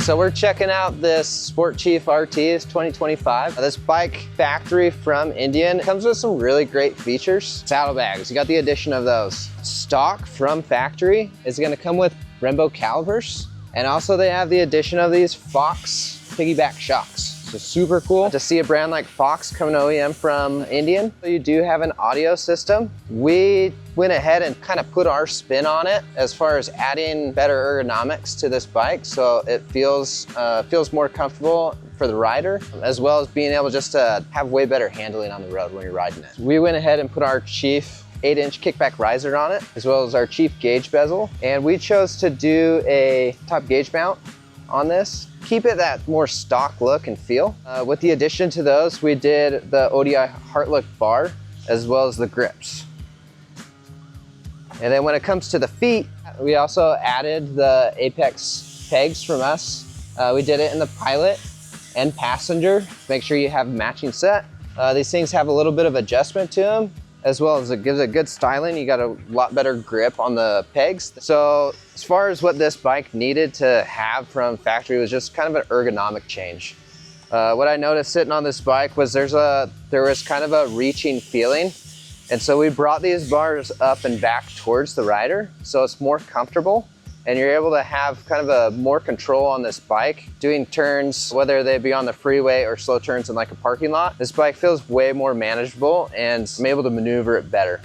So we're checking out this Sport Chief RT, it's 2025. This bike, factory from Indian, comes with some really great features. Saddlebags, you got the addition of those. Stock from factory is gonna come with Brembo calipers. And also they have the addition of these Fox piggyback shocks. So super cool to see a brand like Fox coming OEM from Indian. You do have an audio system. We went ahead and kind of put our spin on it as far as adding better ergonomics to this bike, so it feels more comfortable for the rider, as well as being able just to have way better handling on the road when you're riding it. We went ahead and put our Chief 8-inch kickback riser on it, as well as our Chief gauge bezel, and we chose to do a top gauge mount on this. Keep it that more stock look and feel. With the addition to those, we did the ODI Heartlook bar, as well as the grips. And then when it comes to the feet, we also added the Apex pegs from us. We did it in the Pilot and Passenger. Make sure you have a matching set. These things have a little bit of adjustment to them, as well as it gives it good styling. You got a lot better grip on the pegs. So as far as what this bike needed to have from factory was just kind of an ergonomic change. What I noticed sitting on this bike was there was kind of a reaching feeling. And so we brought these bars up and back towards the rider, so it's more comfortable. And you're able to have kind of a more control on this bike, doing turns, whether they be on the freeway or slow turns in like a parking lot. This bike feels way more manageable and I'm able to maneuver it better.